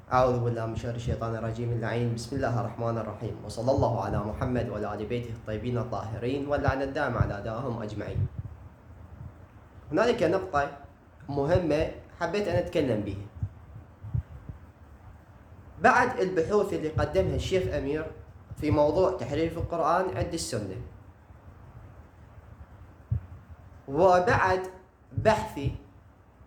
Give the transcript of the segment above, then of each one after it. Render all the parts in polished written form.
أعوذ بالله من شر الشيطان الرجيم اللعين. بسم الله الرحمن الرحيم، وصلى الله على محمد وعلى آل بيته الطيبين الطاهرين، واللعن الدائم على أعدائهم أجمعين. هنالك نقطة مهمة حبيت أن أتكلم بها بعد البحوث اللي قدمها الشيخ أمير في موضوع تحريف القرآن عند السنة، وبعد بحثي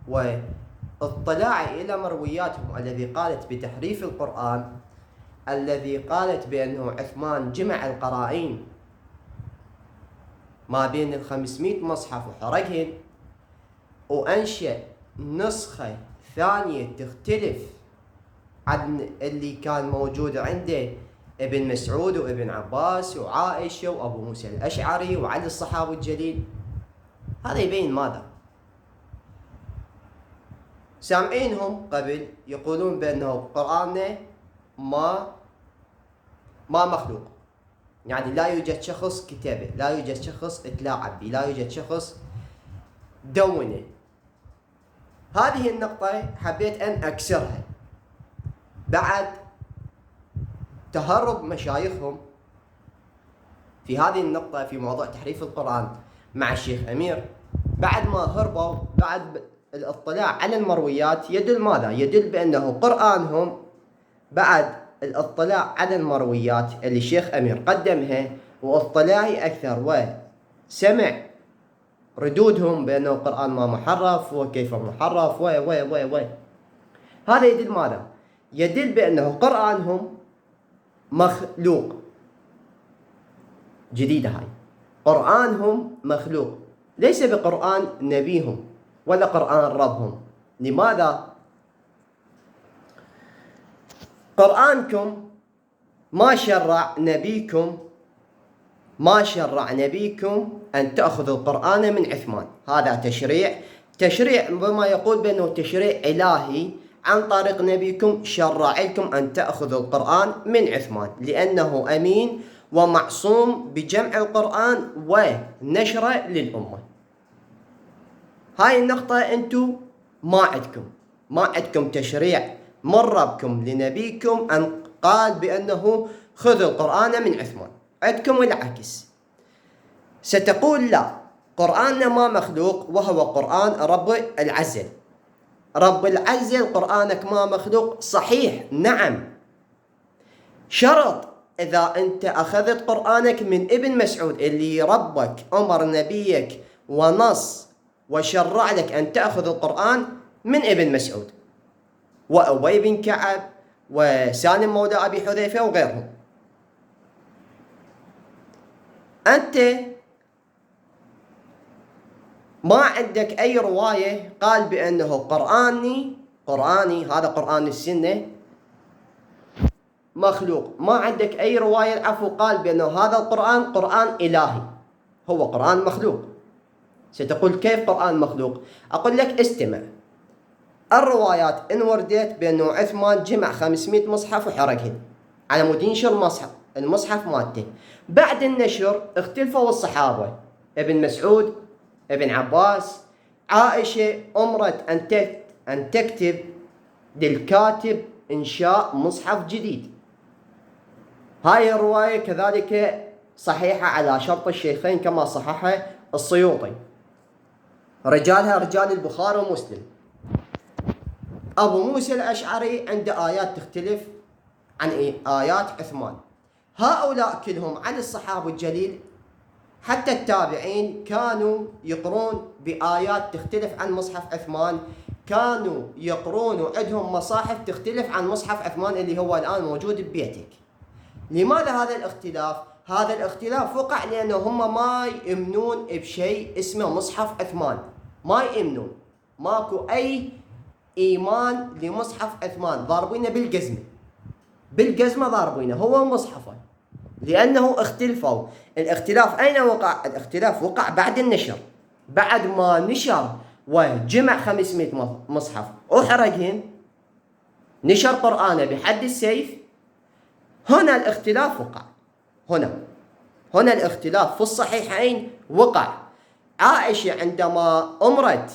واطلاعي إلى مروياتهم الذي قالت بتحريف القرآن، الذي قالت بأنه عثمان جمع القرائن ما بين 500 مصحف وحرقهن وأنشأ نسخة ثانية تختلف عن اللي كان موجود عنده ابن مسعود وابن عباس وعائشة وأبو موسى الأشعري وعلي الصحابي الجليل. هذا يبين ماذا؟ سامعينهم قبل يقولون بأنه قرآننا ما مخلوق، يعني لا يوجد شخص كتابه، لا يوجد شخص اتلاعب به، لا يوجد شخص دونه. هذه النقطة حبيت أن أكسرها بعد تهرب مشايخهم في هذه النقطة في موضوع تحريف القرآن مع الشيخ أمير. بعد ما هربوا بعد الاطلاع على المرويات يدل ماذا؟ يدل بأنه قرآنهم بعد الاطلاع على المرويات اللي الشيخ أمير قدمها واطلاعي أكثر وسمع ردودهم بأنه القرآن ما محرف وكيف محرف هذا يدل ماذا؟ يدل بأنه قرآنهم مخلوق. جديدة هاي، قرآنهم مخلوق، ليس بقرآن نبيهم ولا قرآن ربهم. لماذا؟ قرآنكم ما شرع نبيكم أن تأخذوا القرآن من عثمان. هذا تشريع بما يقول بأنه تشريع إلهي عن طريق نبيكم، شرع لكم أن تأخذوا القرآن من عثمان لأنه أمين ومعصوم بجمع القرآن ونشره للأمة. هاي النقطة أنتم ما عندكم تشريع من ربكم لنبيكم أن قال بأنه خذوا القرآن من عثمان. عندكم العكس، ستقول لا، قرآننا ما مخلوق وهو قرآن رب العزل. قرآنك ما مخلوق، صحيح، نعم، شرط إذا أنت أخذت قرآنك من ابن مسعود اللي ربك أمر نبيك ونص وشرع لك أن تأخذ القرآن من ابن مسعود وأبي بن كعب وسالم مولى أبي حذيفة وغيرهم. أنت ما عندك أي رواية قال بأنه قرآني هذا قرآن السنة مخلوق. ما عندك أي رواية قال بأنه هذا القرآن قرآن إلهي، هو قرآن مخلوق. ستقول كيف قرآن مخلوق؟ أقول لك استمع، الروايات إن وردت بأنه عثمان جمع 500 مصحف وحرقهن على مود ينشر المصحف مالته. بعد النشر اختلفوا الصحابة، ابن مسعود، ابن عباس، عائشة أمرت أن تكتب للكاتب إنشاء مصحف جديد. هاي الرواية كذلك صحيحة على شرط الشيخين كما صححها السيوطي، رجالها رجال البخاري ومسلم. أبو موسى الأشعري عنده آيات تختلف عن آيات عثمان. هؤلاء كلهم عن الصحابة الجليل حتى التابعين كانوا يقرون بآيات تختلف عن مصحف عثمان، كانوا يقرون وعندهم مصاحف تختلف عن مصحف عثمان اللي هو الآن موجود ببيتك. لماذا هذا الاختلاف؟ هذا الاختلاف وقع لأنه هم ما يؤمنون بشيء اسمه مصحف عثمان، ما يؤمنون، ماكو أي إيمان لمصحف عثمان، ضاربينه بالجزمة ضاربينه هو مصحفه لأنه اختلفوا. الاختلاف أين وقع؟ الاختلاف وقع بعد النشر، بعد ما نشر وجمع 500 مصحف وحرقهن، نشر قرآنه بحد السيف. هنا الاختلاف وقع، هنا الاختلاف في الصحيحين وقع. عائشة عندما أمرت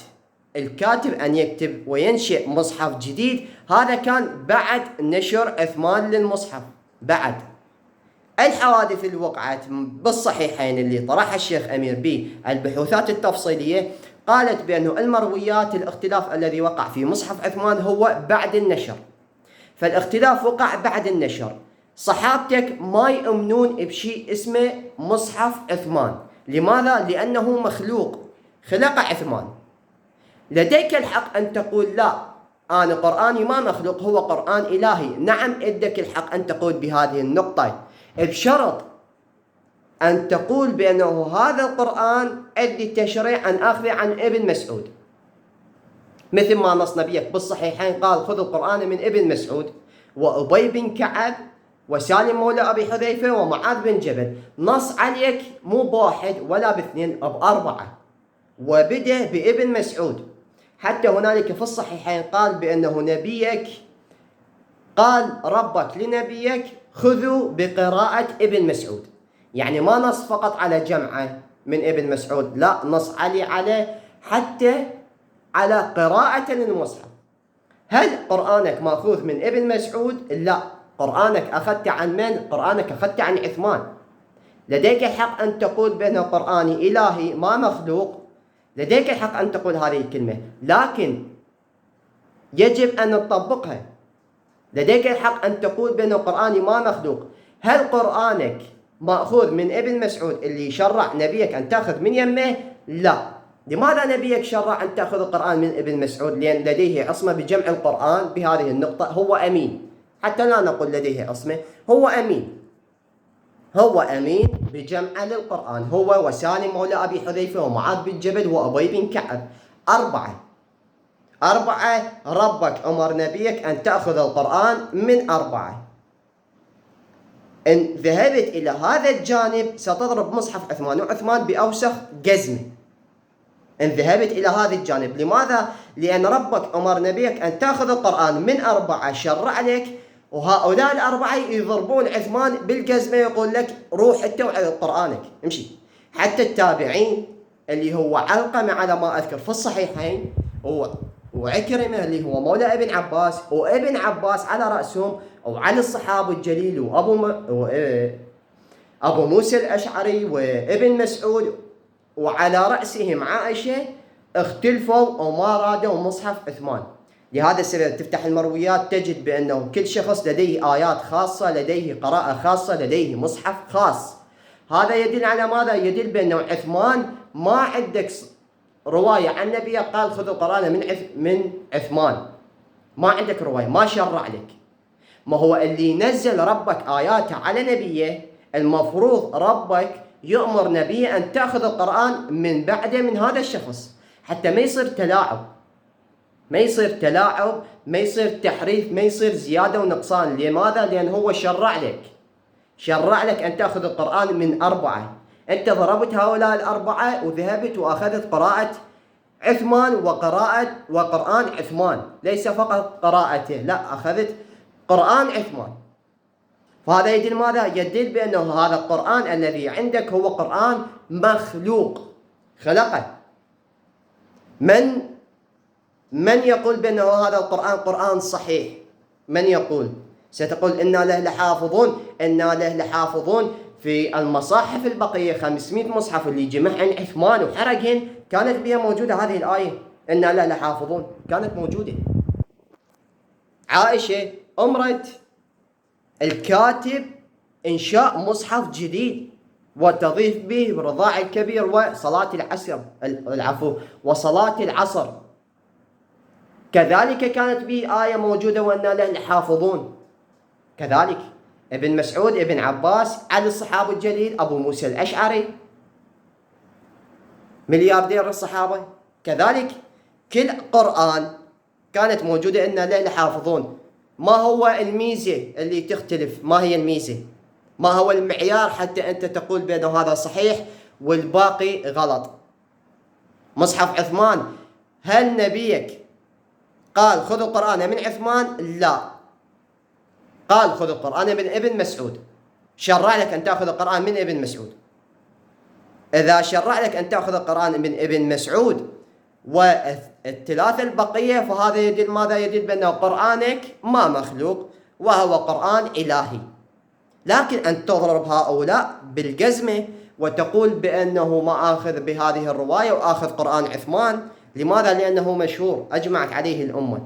الكاتب أن يكتب وينشئ مصحف جديد، هذا كان بعد نشر عثمان للمصحف. بعد الحوادث اللي وقعت بالصحيحين اللي طرحها الشيخ أمير بالبحوثات التفصيلية، قالت بأنه المرويات الاختلاف الذي وقع في مصحف عثمان هو بعد النشر، فالاختلاف وقع بعد النشر. صحابتك ما يؤمنون بشيء اسمه مصحف عثمان. لماذا؟ لأنه مخلوق، خلق عثمان. لديك الحق أن تقول لا، أنا قرآني ما مخلوق، هو قرآن إلهي. نعم، لديك الحق أن تقول بهذه النقطة، بشرط أن تقول بأنه هذا القرآن عندي تشريع أن أخذه عن ابن مسعود، مثل ما نص نبيك بالصحيحين قال خذوا القرآن من ابن مسعود وأبي بن كعب وسالم مولى أبي حذيفة ومعاذ بن جبل. نص عليك مو بواحد ولا باثنين، بأربعة، وبدأ بابن مسعود. حتى هنالك في الصحيحين قال بأنه نبيك قال ربك لنبيك خذوا بقراءة ابن مسعود، يعني ما نص فقط على جمعة من ابن مسعود، لا، نص على حتى على قراءة للمصحف. هل قرآنك مأخوذ من ابن مسعود؟ لا، قرآنك أخذت عن من؟ قرآنك أخذت عن عثمان. لديك الحق أن تقول بأنه قرآني إلهي ما مخلوق، لديك الحق أن تقول هذه الكلمة، لكن يجب أن نطبقها. لديك الحق أن تقول بأنه قرآني ما مخلوق. هل قرآنك مأخوذ من ابن مسعود اللي شرع نبيك أن تأخذ من يمه؟ لا. لماذا نبيك شرع أن تأخذ القرآن من ابن مسعود؟ لأن لديه عصمة بجمع القرآن بهذه النقطة، هو أمين، حتى لا نقول لديه عصمة، هو أمين، هو أمين بجمع للقرآن، هو وسالم مولى أبي حذيفة ومعاذ بن جبل وأبي بن كعب. أربعة ربك أمر نبيك أن تأخذ القرآن من أربعة. إن ذهبت إلى هذا الجانب ستضرب مصحف عثمان، وعثمان بأوسخ جزمة. إن ذهبت إلى هذا الجانب، لماذا؟ لأن ربك أمر نبيك أن تأخذ القرآن من أربعة، شرع لك، وهؤلاء الأربعة يضربون عثمان بالجزمة، يقول لك روح أنت وعلى قرآنك امشي. حتى التابعين اللي هو علقمة على ما أذكر في الصحيحين، هو وعكرمة اللي هو مولى ابن عباس، وابن عباس على رأسهم، وعلى الصحابة الجليل وأبو موسى الأشعري وابن مسعود، وعلى رأسهم عائشة، اختلفوا وما رادوا مصحف عثمان. لهذا السبب تفتح المرويات تجد بأنه كل شخص لديه آيات خاصة، لديه قراءة خاصة، لديه مصحف خاص. هذا يدل على ماذا؟ يدل بأنه عثمان ما عندك رواية عن نبيه قال خذوا القرآن من عثمان، ما عندك رواية، ما شرع لك. ما هو اللي نزل ربك آياته على نبيه، المفروض ربك يؤمر نبيه أن تأخذ القرآن من بعده من هذا الشخص، حتى ما يصير تلاعب، ما يصير تحريف، ما يصير زيادة ونقصان. لماذا؟ لأن هو شرع لك أن تأخذ القرآن من أربعة. أنت ضربت هؤلاء الأربعة وذهبت وأخذت قراءة عثمان وقرآن عثمان، ليس فقط قراءته، لا، أخذت قرآن عثمان. فهذا يدل ماذا؟ يدل بأنه هذا القرآن الذي عندك هو قرآن مخلوق، خلقه. من يقول بأنه هذا القرآن قرآن صحيح؟ من يقول؟ ستقول إنا له لحافظون في المصاحف البقية 500 مصحف اللي جمعهن عثمان وحرقهن، كانت بها موجودة هذه الآية إنا له لحافظون، كانت موجودة. عائشة أمرت الكاتب إنشاء مصحف جديد وتضيف به الرضاع الكبير وصلاة العصر. كذلك كانت به آية موجودة وأنا له لحافظون. كذلك ابن مسعود، ابن عباس، علي الصحابة الجليل، أبو موسى الأشعري، ملياردير الصحابة. كذلك كل قرآن كانت موجودة إن له لحافظون. ما هو الميزة اللي تختلف؟ ما هي الميزة؟ ما هو المعيار حتى أنت تقول بأنه هذا صحيح والباقي غلط؟ مصحف عثمان، هل نبيك قال خذوا القرآن من عثمان؟ لا، قال خذوا القرآن من ابن مسعود، شرع لك أن تأخذ القرآن من ابن مسعود. إذا شرع لك أن تأخذ القرآن من ابن مسعود، والثلاثة البقية، فهذا يدل ماذا؟ يدل بأن قرآنك ما مخلوق وهو قرآن إلهي. لكن أن تضرب هؤلاء بالجزمة وتقول بأنه ما آخذ بهذه الرواية وآخذ قرآن عثمان، لماذا؟ لأنه مشهور أجمعت عليه الأمة.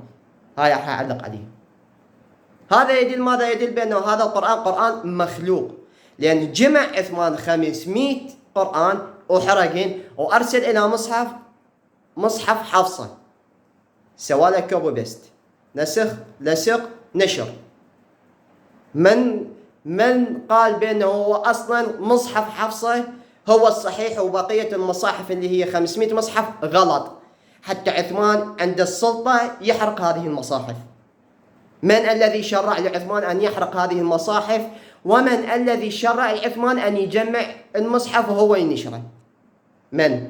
هاي راح أعلق عليه. هذا يدل ماذا؟ يدل بأنه هذا القرآن قرآن مخلوق، لأن جمع عثمان 500 قرآن وحرقين وأرسل إلى مصحف حفصة، سوى كوبي بيست، نسخ لصق نشر. من قال بأنه هو أصلا مصحف حفصة هو الصحيح وبقية المصاحف اللي هي 500 مصحف غلط، حتى عثمان عند السلطة يحرق هذه المصاحف. من الذي شرع لعثمان أن يحرق هذه المصاحف؟ ومن الذي شرع لعثمان أن يجمع المصحف وهو ينشره؟ من؟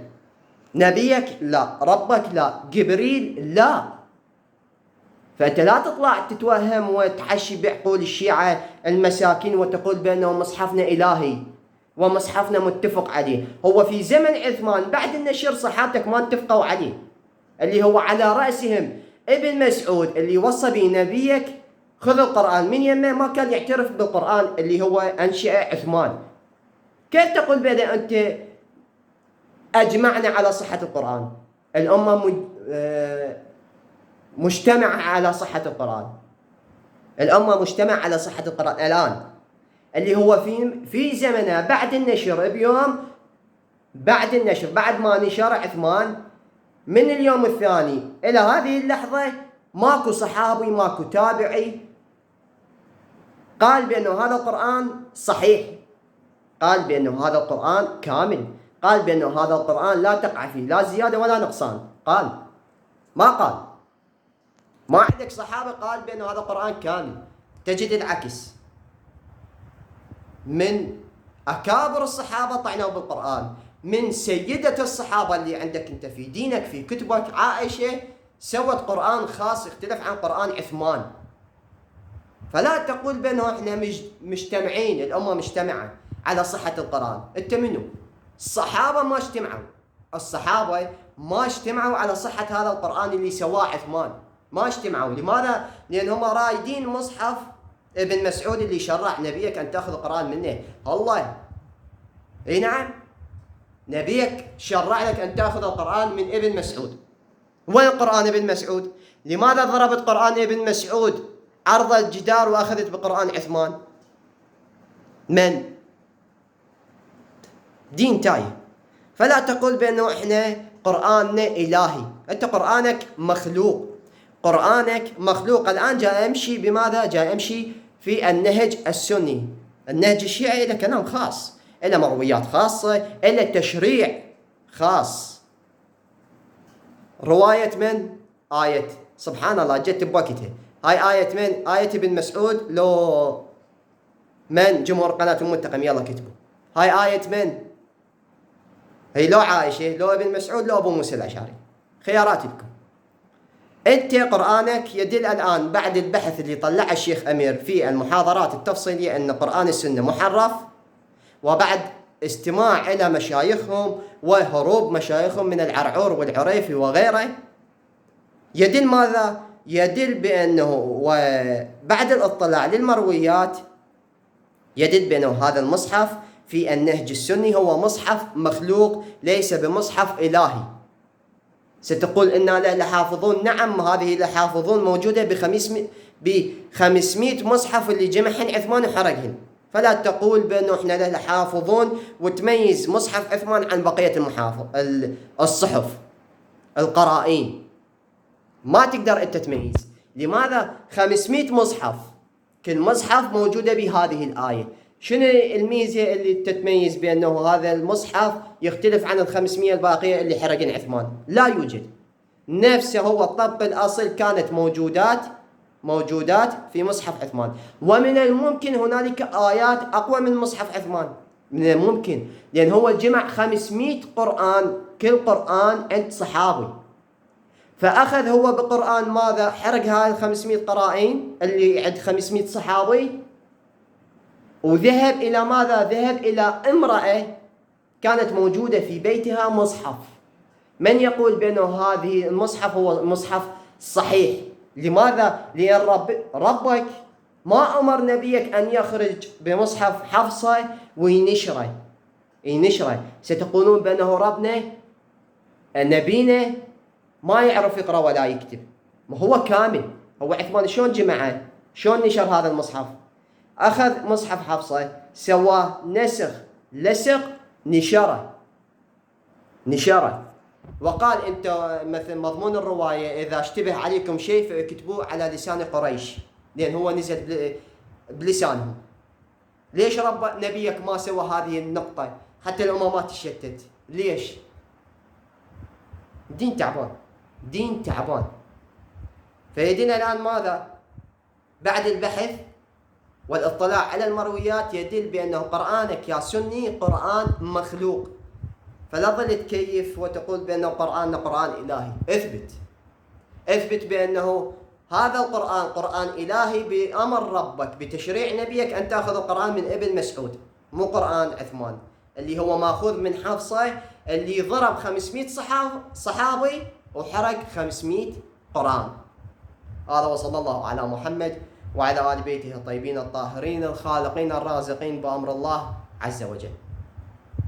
نبيك؟ لا. ربك؟ لا. جبريل؟ لا. فأنت لا تطلع تتوهم وتحشي بعقول الشيعة المساكين وتقول بأنه مصحفنا إلهي ومصحفنا متفق عليه. هو في زمن عثمان بعد النشر صحابتك ما اتفقوا عليه، اللي هو على رأسهم ابن مسعود اللي وصى به نبيك خذ القرآن من يمه، ما كان يعترف بالقرآن اللي هو أنشأ عثمان. كيف تقول بأن أنت أجمعنا على صحة القرآن؟ الأمة مجتمعة على صحة القرآن. الأمة مجتمع على صحة القرآن الآن، اللي هو في زمنه بعد النشر بيوم، بعد النشر، بعد ما نشر عثمان، من اليوم الثاني إلى هذه اللحظة ماكو صحابي ماكو تابعي قال بأنه هذا القرآن صحيح، قال بأنه هذا القرآن كامل، قال بأنه هذا القرآن لا تقع فيه لا زيادة ولا نقصان. قال ما عندك صحابة قال بأنه هذا القرآن كامل. تجد العكس، من أكابر الصحابة طعنوا بالقرآن، من سيدة الصحابة اللي عندك أنت في دينك في كتبك عائشة سوت قرآن خاص يختلف عن قرآن عثمان. فلا تقول بأنه احنا مجتمعين، الأمة مجتمعة على صحة القرآن. أنت منو؟ الصحابة ما اجتمعوا على صحة هذا القرآن اللي سواه عثمان، ما اجتمعوا. لماذا؟ لأنهم رايدين مصحف ابن مسعود اللي شرع نبيك أن تأخذ القرآن منه. الله، اي نعم، نبيك شرع لك أن تأخذ القرآن من ابن مسعود. وين قرآن ابن مسعود؟ لماذا ضربت قرآن ابن مسعود عرض الجدار وأخذت بقرآن عثمان؟ من؟ دين تايه. فلا تقول بأنه إحنا قرآننا إلهي، أنت قرآنك مخلوق، قرآنك مخلوق. الآن جاء أمشي بماذا؟ جاء أمشي في النهج السني. النهج الشيعي له كلام خاص، له مرويات خاصة، له تشريع خاص. رواية من؟ آية، سبحان الله جت بوقتها. هاي آية من؟ آية ابن مسعود. لو من جمهور قناة المنتقم يلا كتبوا هاي آية من؟ هي لو عائشة، لو ابن مسعود، لو أبو موسى الأشعري، خيارات لكم. أنت قرآنك يدل الآن بعد البحث اللي طلعه الشيخ أمير في المحاضرات التفصيلية أن قرآن السنة محرف، وبعد استماع إلى مشايخهم وهروب مشايخهم من العرعور والعريفي وغيره، يدل ماذا؟ يدل بأنه وبعد الاطلاع للمرويات يدل بأنه هذا المصحف في النهج السني هو مصحف مخلوق ليس بمصحف إلهي. ستقول إنا لحافظون، نعم هذه لحافظون موجودة ب500 مصحف اللي جمعهن عثمان وحرقهن. فلا تقول بأنه إحنا لحافظون وتميز مصحف عثمان عن بقية الصحف القرائين، ما تقدر أنت تميز. لماذا؟ 500 مصحف، كل مصحف موجودة بهذه الآية. شنو الميزة اللي تتميز بأنه هذا المصحف يختلف عن 500 الباقية اللي حرقن عثمان؟ لا يوجد. نفسه هو الطبق الأصل كانت موجودات في مصحف عثمان. ومن الممكن هنالك آيات أقوى من مصحف عثمان، من الممكن، لأن هو جمع 500 قرآن، كل قرآن عند صحابي، فأخذ هو بقرآن ماذا؟ حرق هاي 500 قرائن اللي عند 500 صحابي، وذهب إلى ماذا؟ ذهب إلى امرأة كانت موجودة في بيتها مصحف، من يقول بأنه هذه المصحف هو المصحف صحيح؟ لماذا؟ لأن ربك ما أمر نبيك أن يخرج بمصحف حفصة وينشره. ستقولون بأنه ربنا نبينا ما يعرف يقرأ ولا يكتب، ما هو كامل. هو عثمان شلون جمعه؟ شلون نشر هذا المصحف؟ أخذ مصحف حفصة، سواه نسخ لصق، نشره، وقال أنت مثل مضمون الرواية إذا اشتبه عليكم شيء فاكتبوه على لسان قريش، لأن هو نزل بلسانهم. ليش نبيك ما سوى هذه النقطة حتى الأمم ما تشتت؟ ليش؟ دين تعبان. فيدينا الآن ماذا؟ بعد البحث والاطلاع على المرويات يدل بأنه قرآنك يا سني قرآن مخلوق. فلا ظل تكيف وتقول بأنه قرآن إلهي. اثبت بأنه هذا القرآن قرآن إلهي بأمر ربك بتشريع نبيك أن تأخذ القرآن من ابن مسعود، مو قرآن عثمان اللي هو ماخوذ من حفصة اللي ضرب 500 صحابي وحرق 500 قرآن. هذا وصلى الله على محمد وعلى آل بيته الطيبين الطاهرين الخالقين الرازقين بأمر الله عز وجل.